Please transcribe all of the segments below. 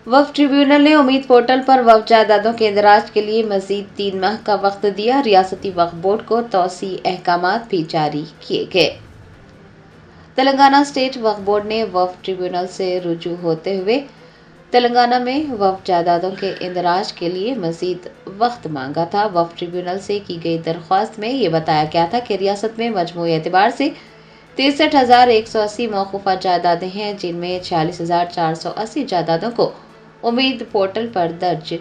वक्फ tribunal ने उम्मीद portal पर वक्फ जायदादों के इंदराज के लिए मजीद 3 माह का वक्त दिया। रियासती वक्फ बोर्ड को तौसी अहकामात भी जारी किए गए। तेलंगाना स्टेट वक्फ बोर्ड ने वक्फ ट्रिब्यूनल से रुजू होते हुए तेलंगाना में वक्फ जायदादों के इंदराज के लिए मजीद वक्त मांगा था। वक्फ ट्रिब्यूनल से की गई दरख्वास्त में ये बताया गया था कि रियासत में मजमूई एतबार से 63,180 मौकूफा जायदादें हैं, जिनमें 46,480 जायदादों को उम्मीद पोर्टल पर दर्ज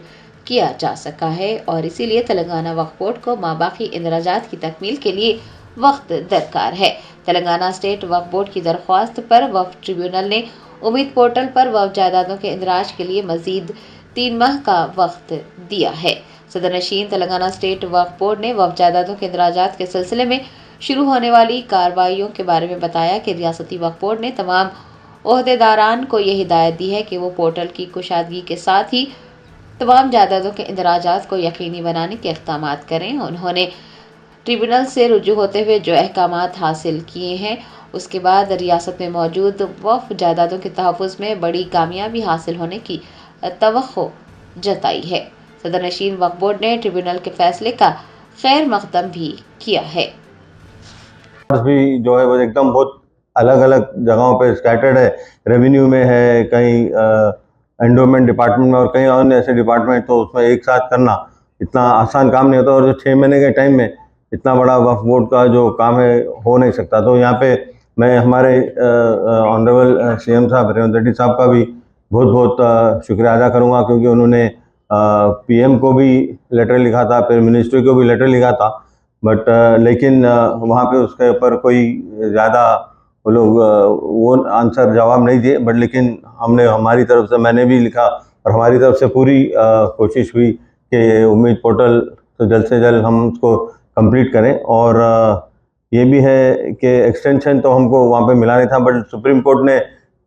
किया जा सका है और इसीलिए तेलंगाना वक्फ बोर्ड को माबाकी इंदराजात की तकमील के लिए वक्त दरकार है। तेलंगाना स्टेट वक्फ बोर्ड की दरख्वास्त पर वक्फ ट्रिब्यूनल ने उम्मीद पोर्टल पर वक्फ जायदादों के इंदराज के लिए मजीद 3 माह का वक्त दिया है। सदर नशीन तेलंगाना स्टेट वक्फ बोर्ड ने वक्फ जायदादों के इंदराजात के सिलसिले में शुरू होने वाली कार्रवाइयों के बारे में बताया कि रियासती वक्फ बोर्ड ने तमाम ओहदेदारान को यह हिदायत दी है कि वो पोर्टल की कुशादगी के साथ ही तमाम जायदादों के इंदराजात को यकीनी बनाने के इक़दाम करें। उन्होंने ट्रिब्यूनल से रुजू होते हुए जो अहकामात हासिल किए हैं उसके बाद रियासत में मौजूद वक्फ जायदादों के तहफ़्फ़ुज़ में बड़ी कामयाबी हासिल होने की तवक्को जताई है। सदर नशीन वक्फ बोर्ड ने ट्रिब्यूनल के फैसले का खैर मकदम भी किया है। भी जो है वो एकदम बहुत अलग अलग जगहों पे स्कैटर्ड है, रेवेन्यू में है, कहीं एंडोमेंट डिपार्टमेंट में और कहीं और ऐसे डिपार्टमेंट, तो उसमें एक साथ करना इतना आसान काम नहीं होता और जो 6 महीने के टाइम में इतना बड़ा वक्फ बोर्ड का जो काम है हो नहीं सकता। तो यहाँ पे मैं हमारे ऑनरेबल सीएम साहब रेवंत रेड्डी साहब का भी बहुत बहुत शुक्रिया अदा करूँगा, क्योंकि उन्होंने पीएम को भी लेटर लिखा था, फिर मिनिस्ट्री को भी लेटर लिखा था, बट लेकिन वहाँ पे उसके ऊपर कोई ज़्यादा वो लोग वो आंसर जवाब नहीं दिए। बट लेकिन हमने हमारी तरफ से, मैंने भी लिखा और हमारी तरफ से पूरी कोशिश हुई कि उम्मीद पोर्टल तो जल्द से जल्द हम उसको कंप्लीट करें। और ये भी है कि एक्सटेंशन तो हमको वहाँ पे मिला नहीं था, बट सुप्रीम कोर्ट ने,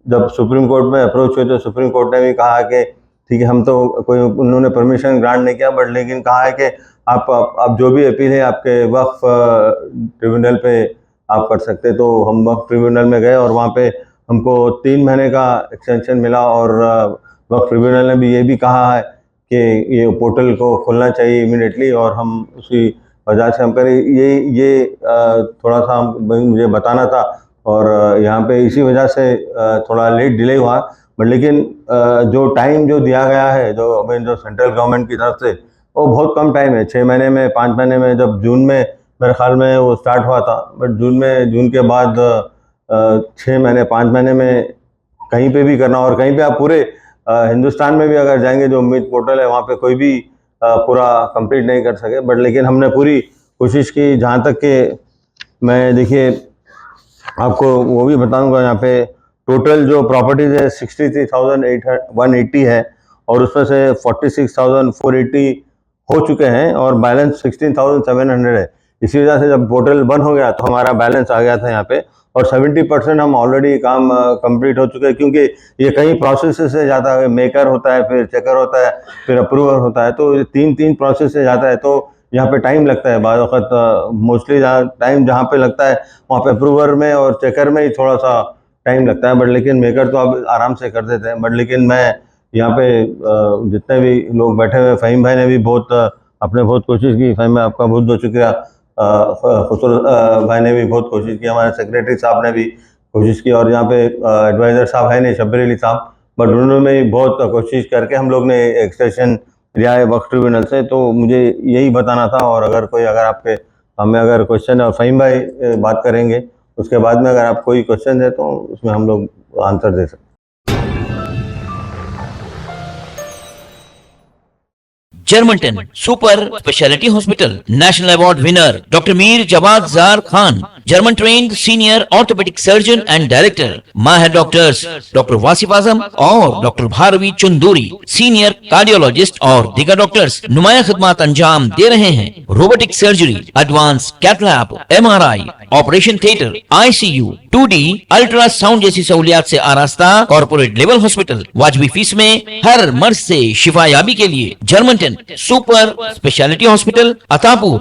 जब सुप्रीम कोर्ट में अप्रोच हुए तो सुप्रीम कोर्ट ने भी कहा कि ठीक है, हम तो कोई, उन्होंने परमिशन ग्रांट नहीं किया, बट लेकिन कहा है कि आप जो भी अपील है आपके वक्फ ट्रिब्यूनल पे आप कर सकते। तो हम वक्फ ट्रिब्यूनल में गए और वहाँ पे हमको 3 महीने का एक्सटेंशन मिला और वक्फ ट्रिब्यूनल ने भी ये भी कहा है कि ये पोर्टल को खोलना चाहिए इमीडिएटली, और हम उसी वजह से हम करें। ये थोड़ा सा मुझे बताना था और यहाँ पे इसी वजह से थोड़ा लेट डिले हुआ, बट लेकिन जो टाइम जो दिया गया है, जो हमें जो सेंट्रल गवर्नमेंट की तरफ से, वो बहुत कम टाइम है, 6 महीने में, 5 महीने में। जब जून में मेरे ख्याल में वो स्टार्ट हुआ था, बट जून के बाद 6 महीने 5 महीने में कहीं पे भी करना, और कहीं पे आप पूरे हिंदुस्तान में भी अगर जाएंगे, जो उम्मीद पोर्टल है वहाँ पे कोई भी पूरा कंप्लीट नहीं कर सके। बट लेकिन हमने पूरी कोशिश की, जहाँ तक कि मैं, देखिए आपको वो भी बताऊंगा, यहाँ पे टोटल जो प्रॉपर्टीज़ है 63,180 है और उसमें से 46,480 हो चुके हैं और बैलेंस 16,700 है। इसी वजह से जब पोर्टल बंद हो गया तो हमारा बैलेंस आ गया था यहाँ पे, और 70% हम ऑलरेडी काम कंप्लीट हो चुके हैं, क्योंकि ये कई प्रोसेस से जाता है, मेकर होता है, फिर चेकर होता है, फिर अप्रूवर होता है, तो तीन प्रोसेस से जाता है, तो यहाँ पे टाइम लगता है। बाद वक्त मोस्टली टाइम जहाँ पे लगता है वहाँ पे अप्रूवर में और चेकर में ही थोड़ा सा टाइम लगता है, बट लेकिन मेकर तो आप आराम से कर देते हैं। बट लेकिन मैं यहाँ पे जितने भी लोग बैठे हुए, फ़हीम भाई ने भी आपने बहुत कोशिश की, फ़हीम भाई आपका बहुत बहुत शुक्रिया, खुसरो भाई ने भी बहुत कोशिश की, हमारे सेक्रेटरी साहब ने भी कोशिश की, और यहाँ पे एडवाइज़र साहब है नहीं, शब्बीर अली साहब, बट उन्होंने भी बहुत कोशिश करके हम लोग ने एक्सटेंशन लिया है वक्फ ट्रिब्यूनल से। तो मुझे यही बताना था, और अगर आपके हमें अगर क्वेश्चन है, और फ़हीम भाई बात करेंगे उसके बाद में, अगर आप कोई क्वेश्चन है तो उसमें हम लोग आंसर दे सकते हैं। जर्मनटन super speciality hospital, national award winner doctor Mir Jawad Jar Khan, German trained senior orthopaedic surgeon and director, माहिर डॉक्टर्स डॉक्टर वासिफ आजम और doctor Bharavi Chanduri, senior cardiologist और दीगर डॉक्टर्स नुमाया खिदमत अंजाम दे रहे हैं। Robotic surgery, advance cath lab, MRI, operation theatre, ICU, 2D ultrasound जैसी सहूलियात से आरास्ता कॉर्पोरेट लेवल हॉस्पिटल, वाजबी फीस में हर मर्ज से शिफायाबी के लिए Germanton super speciality hospital, Attapur.